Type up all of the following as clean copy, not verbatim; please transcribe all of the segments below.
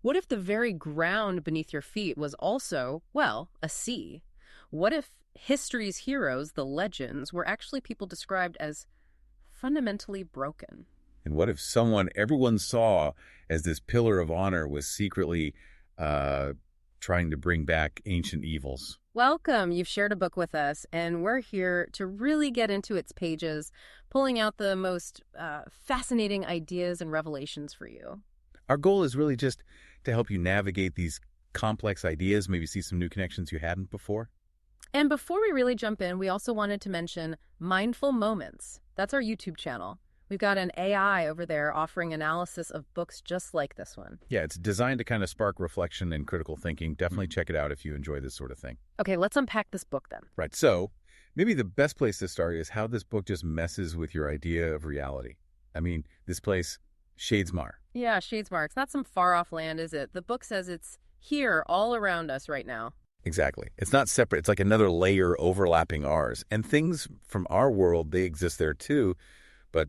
What if the very ground beneath your feet was also, well, a sea? What if history's heroes, the legends, were actually people described as fundamentally broken? And what if someone everyone saw as this pillar of honor was secretly trying to bring back ancient evils? Welcome. You've shared a book with us, and we're here to really get into its pages, pulling out the most fascinating ideas and revelations for you. Our goal is really just to help you navigate these complex ideas, maybe see some new connections you hadn't before. And before we really jump in, we also wanted to mention Mindful Moments. That's our YouTube channel. We've got an AI over there offering analysis of books just like this one. Yeah, it's designed to kind of spark reflection and critical thinking. Definitely check it out if you enjoy this sort of thing. Okay, let's unpack this book then. Right, so maybe the best place to start is how this book just messes with your idea of reality. I mean, this place, Shadesmar. Yeah, Shadesmar. It's not some far-off land, is it? The book says it's here all around us right now. Exactly. It's not separate. It's like another layer overlapping ours. And things from our world, they exist there too, but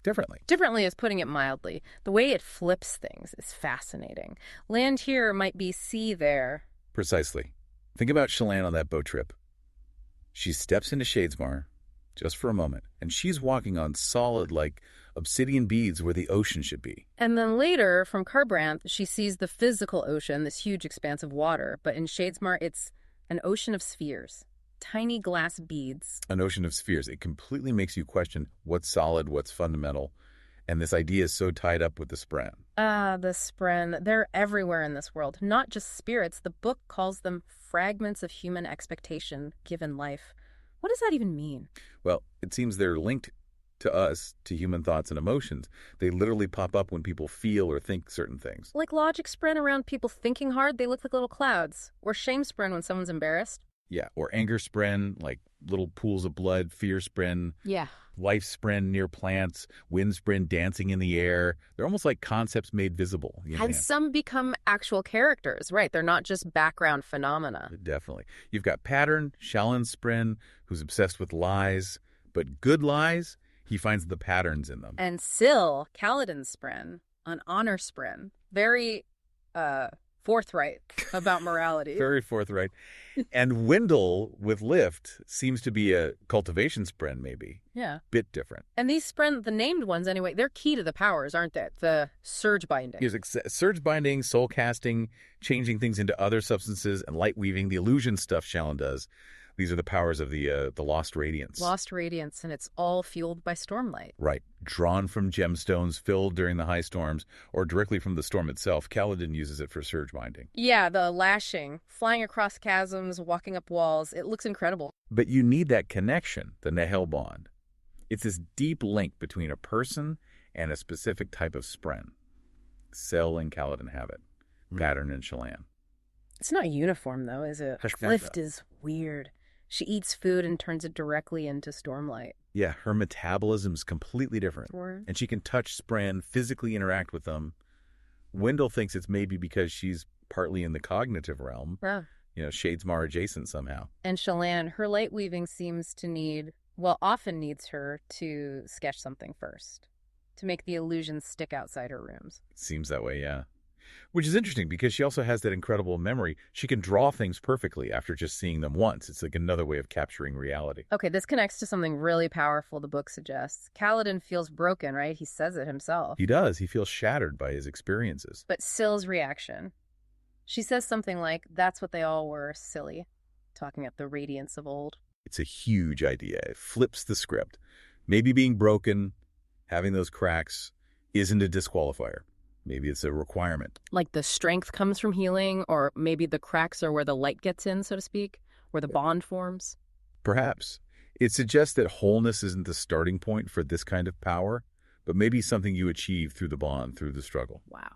differently. Differently is putting it mildly. The way it flips things is fascinating. Land here might be sea there. Precisely. Think about Shallan on that boat trip. She steps into Shadesmar just for a moment, and she's walking on solid, like, obsidian beads where the ocean should be. And then later, from Kharbranth, she sees the physical ocean, this huge expanse of water. But in Shadesmar, it's an ocean of spheres, tiny glass beads. An ocean of spheres. It completely makes you question what's solid, what's fundamental. And this idea is so tied up with the Spren. The Spren. They're everywhere in this world, not just spirits. The book calls them fragments of human expectation given life. What does that even mean? Well, it seems they're linked to us, to human thoughts and emotions. They literally pop up when people feel or think certain things. Like logic Spren around people thinking hard, they look like little clouds. Or shame Spren when someone's embarrassed. Yeah, or anger Spren, like little pools of blood, fear Spren. Yeah. Life Spren near plants, wind Spren dancing in the air. They're almost like concepts made visible. And some become actual characters, right? They're not just background phenomena. Definitely. You've got Pattern, Shallan Spren, who's obsessed with lies, but good lies, he finds the patterns in them. And Syl, Kaladin Spren, an honor Spren, very forthright about morality. Very forthright. And Wendell with Lift seems to be a cultivation Spren, maybe. Yeah. Bit different. And these Spren, the named ones anyway, they're key to the powers, aren't they? The surge binding. Here's surge binding, soul casting, changing things into other substances, and light weaving, the illusion stuff Shallan does. These are the powers of the Lost Radiance. Lost Radiance, and it's all fueled by Stormlight. Right. Drawn from gemstones filled during the high storms, or directly from the storm itself. Kaladin uses it for surge binding. Yeah, the lashing, flying across chasms, walking up walls. It looks incredible. But you need that connection, the Nahel bond. It's this deep link between a person and a specific type of Spren. Syl and Kaladin have it. Pattern and Shallan. It's not uniform, though, is it? Lift is weird. She eats food and turns it directly into Stormlight. Yeah, her metabolism's completely different. Word. And she can touch Spren, physically interact with them. Wendell thinks it's maybe because she's partly in the cognitive realm. Yeah. Shadesmar adjacent somehow. And Shallan, her light weaving seems to often needs her to sketch something first, to make the illusions stick outside her rooms. It seems that way, yeah. Which is interesting because she also has that incredible memory. She can draw things perfectly after just seeing them once. It's like another way of capturing reality. Okay, this connects to something really powerful the book suggests. Kaladin feels broken, right? He says it himself. He does. He feels shattered by his experiences. But Syl's reaction. She says something like, that's what they all were, silly. Talking up the radiance of old. It's a huge idea. It flips the script. Maybe being broken, having those cracks, isn't a disqualifier. Maybe it's a requirement. Like the strength comes from healing, or maybe the cracks are where the light gets in, so to speak, where the bond forms. Perhaps. It suggests that wholeness isn't the starting point for this kind of power, but maybe something you achieve through the bond, through the struggle. Wow.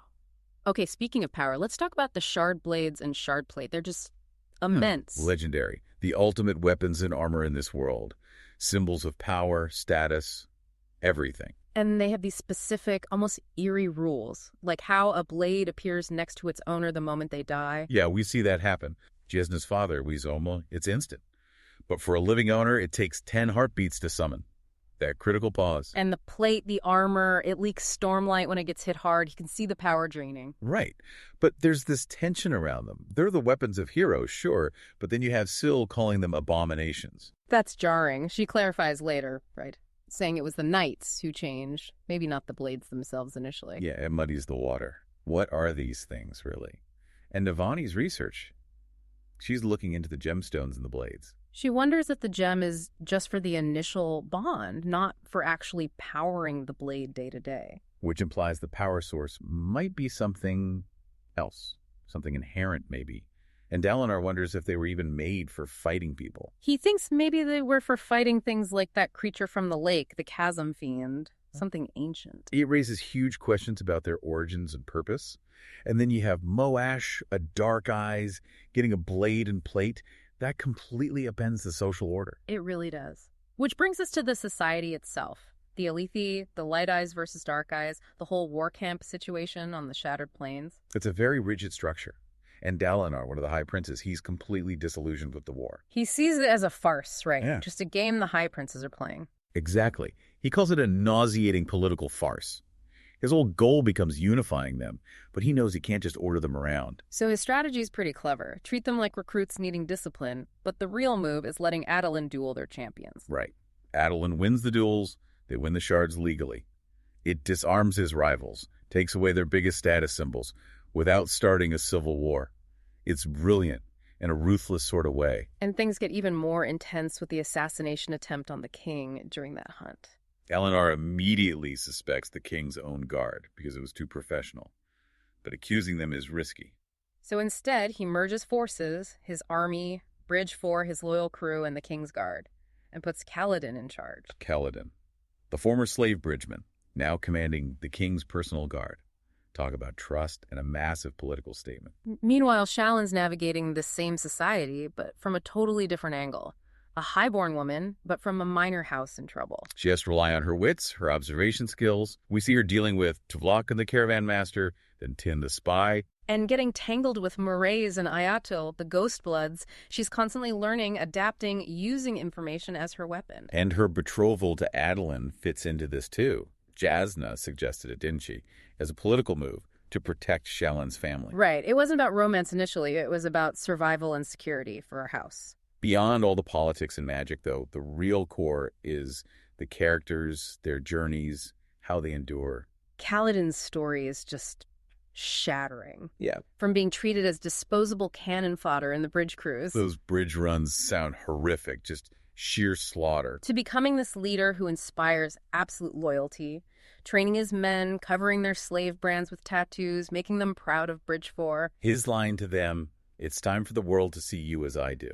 Okay, speaking of power, let's talk about the shard blades and shard plate. They're just immense. Legendary. The ultimate weapons and armor in this world. Symbols of power, status, everything. And they have these specific, almost eerie rules, like how a blade appears next to its owner the moment they die. Yeah, we see that happen. Jesna's father, Wizoma, it's instant. But for a living owner, it takes 10 heartbeats to summon. That critical pause. And the plate, the armor, it leaks stormlight when it gets hit hard. You can see the power draining. Right. But there's this tension around them. They're the weapons of heroes, sure, but then you have Syl calling them abominations. That's jarring. She clarifies later, right? Saying it was the knights who changed, maybe not the blades themselves initially. Yeah, it muddies the water. What are these things, really? And Navani's research, she's looking into the gemstones and the blades. She wonders if the gem is just for the initial bond, not for actually powering the blade day to day. Which implies the power source might be something else, something inherent maybe. And Dalinar wonders if they were even made for fighting people. He thinks maybe they were for fighting things like that creature from the lake, the chasm fiend, something ancient. It raises huge questions about their origins and purpose. And then you have Moash, a dark eyes, getting a blade and plate. That completely upends the social order. It really does. Which brings us to the society itself. The Alethi, the Light Eyes versus Dark Eyes, the whole war camp situation on the Shattered Plains. It's a very rigid structure. And Dalinar, one of the High Princes, he's completely disillusioned with the war. He sees it as a farce, right? Yeah. Just a game the High Princes are playing. Exactly. He calls it a nauseating political farce. His whole goal becomes unifying them, but he knows he can't just order them around. So his strategy is pretty clever. Treat them like recruits needing discipline, but the real move is letting Adolin duel their champions. Right. Adolin wins the duels, they win the shards legally. It disarms his rivals, takes away their biggest status symbols, without starting a civil war. It's brilliant, in a ruthless sort of way. And things get even more intense with the assassination attempt on the king during that hunt. Dalinar immediately suspects the king's own guard because it was too professional. But accusing them is risky. So instead, he merges forces, his army, Bridge 4, his loyal crew, and the king's guard, and puts Kaladin in charge. Kaladin, the former slave bridgeman, now commanding the king's personal guard. Talk about trust and a massive political statement. Meanwhile, Shallan's navigating the same society, but from a totally different angle. A highborn woman, but from a minor house in trouble. She has to rely on her wits, her observation skills. We see her dealing with Tuvlok and the caravan master, then Tin the spy. And getting tangled with Marays and Ayatul, the ghost bloods. She's constantly learning, adapting, using information as her weapon. And her betrothal to Adolin fits into this too. Jasna suggested it, didn't she? As a political move to protect Shallan's family. Right. It wasn't about romance initially. It was about survival and security for her house. Beyond all the politics and magic, though, the real core is the characters, their journeys, how they endure. Kaladin's story is just shattering. Yeah. From being treated as disposable cannon fodder in the bridge crews. Those bridge runs sound horrific, just sheer slaughter. To becoming this leader who inspires absolute loyalty, training his men, covering their slave brands with tattoos, making them proud of Bridge 4. His line to them, "It's time for the world to see you as I do."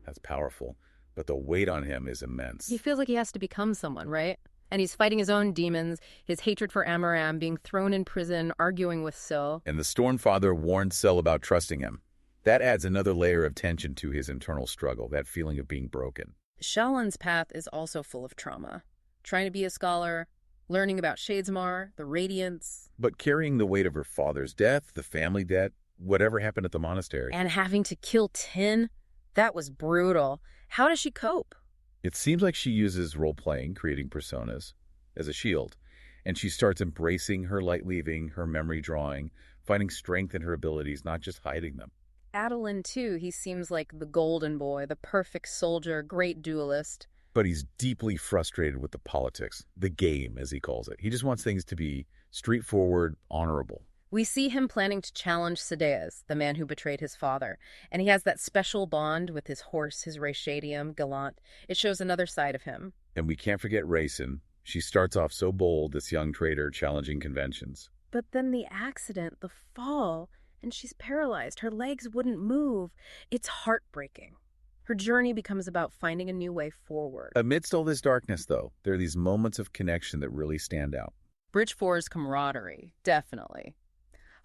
That's powerful, but the weight on him is immense. He feels like he has to become someone, right? And he's fighting his own demons, his hatred for Amaram, being thrown in prison, arguing with Syl. And the Stormfather warned Syl about trusting him. That adds another layer of tension to his internal struggle, that feeling of being broken. Shallan's path is also full of trauma. Trying to be a scholar, learning about Shadesmar, the Radiance. But carrying the weight of her father's death, the family debt, whatever happened at the monastery. And having to kill Tin, that was brutal. How does she cope? It seems like she uses role-playing, creating personas, as a shield. And she starts embracing her light leaving, her memory drawing, finding strength in her abilities, not just hiding them. Adolin, too, he seems like the golden boy, the perfect soldier, great duelist. But he's deeply frustrated with the politics, the game, as he calls it. He just wants things to be straightforward, honorable. We see him planning to challenge Sadeas, the man who betrayed his father, and he has that special bond with his horse, his Rayshadium, Gallant. It shows another side of him. And we can't forget Rayson. She starts off so bold, this young trader challenging conventions. But then the accident, the fall, and she's paralyzed. Her legs wouldn't move. It's heartbreaking. Her journey becomes about finding a new way forward. Amidst all this darkness, though, there are these moments of connection that really stand out. Bridge 4's camaraderie, definitely.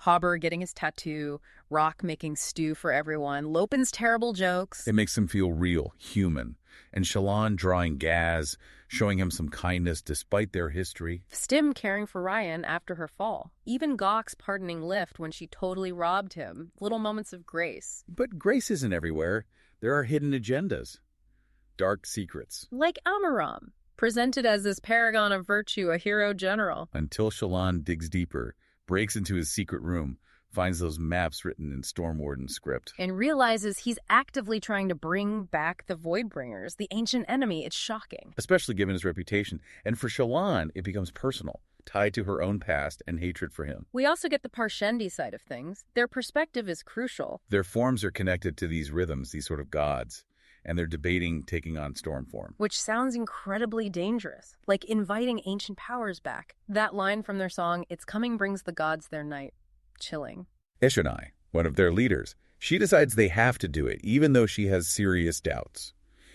Hobber getting his tattoo, Rock making stew for everyone, Lopin's terrible jokes. It makes him feel real, human. And Shallan drawing Gaz, showing him some kindness despite their history. Stim caring for Ryan after her fall. Even Gawk's pardoning Lift when she totally robbed him. Little moments of grace. But grace isn't everywhere. There are hidden agendas. Dark secrets. Like Amaram. presented as this paragon of virtue, a hero general. Until Shallan digs deeper, breaks into his secret room, finds those maps written in Stormwarden script. And realizes he's actively trying to bring back the Voidbringers, the ancient enemy. It's shocking. Especially given his reputation. And for Shallan, it becomes personal, tied to her own past and hatred for him. We also get the Parshendi side of things. Their perspective is crucial. Their forms are connected to these rhythms, these sort of gods, and they're debating taking on storm form. Which sounds incredibly dangerous, like inviting ancient powers back. That line from their song, "It's coming brings the gods their night." Chilling. Ishonai, one of their leaders, she decides they have to do it, even though she has serious doubts.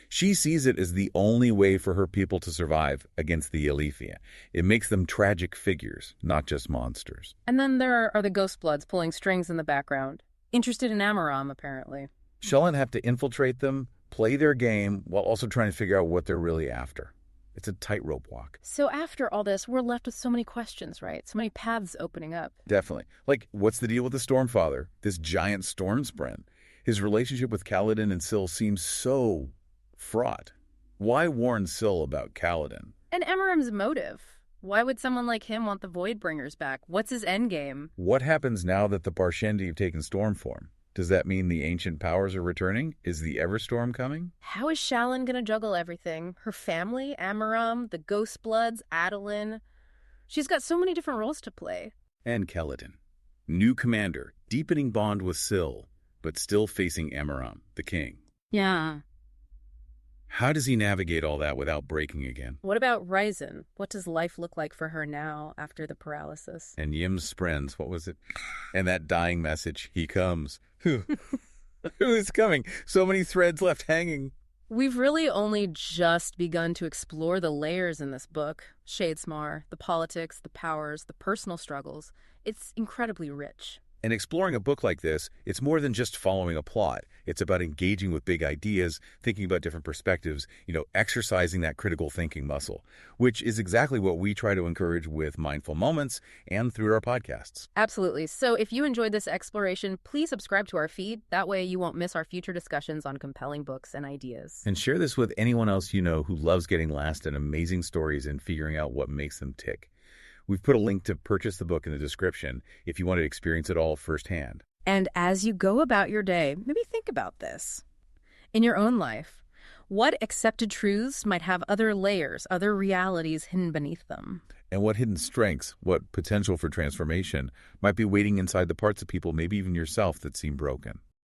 She sees it as the only way for her people to survive against the Alethea. It makes them tragic figures, not just monsters. And then there are the Ghostbloods pulling strings in the background. Interested in Amaram, apparently. Shallan have to infiltrate them, play their game, while also trying to figure out what they're really after. It's a tightrope walk. So after all this, we're left with so many questions, right? So many paths opening up. Definitely. Like, what's the deal with the Stormfather, this giant Stormspren? His relationship with Kaladin and Syl seems so fraught. Why warn Syl about Kaladin? And Amaram's motive. Why would someone like him want the Voidbringers back? What's his endgame? What happens now that the Parshendi have taken storm form? Does that mean the ancient powers are returning? Is the Everstorm coming? How is Shallan gonna juggle everything? Her family, Amaram, the Ghostbloods, Adolin. She's got so many different roles to play. And Kaladin. New commander, deepening bond with Syl, but still facing Amaram, the king. Yeah. How does he navigate all that without breaking again? What about Ryzen? What does life look like for her now after the paralysis? And Yim's Sprens, what was it? And that dying message, he comes. Who is coming? So many threads left hanging. We've really only just begun to explore the layers in this book. Shadesmar, the politics, the powers, the personal struggles. It's incredibly rich. And exploring a book like this, it's more than just following a plot. It's about engaging with big ideas, thinking about different perspectives, exercising that critical thinking muscle, which is exactly what we try to encourage with Mindful Moments and through our podcasts. Absolutely. So if you enjoyed this exploration, please subscribe to our feed. That way you won't miss our future discussions on compelling books and ideas. And share this with anyone else you know who loves getting lost in amazing stories and figuring out what makes them tick. We've put a link to purchase the book in the description if you want to experience it all firsthand. And as you go about your day, maybe think about this. In your own life, what accepted truths might have other layers, other realities hidden beneath them? And what hidden strengths, what potential for transformation might be waiting inside the parts of people, maybe even yourself, that seem broken?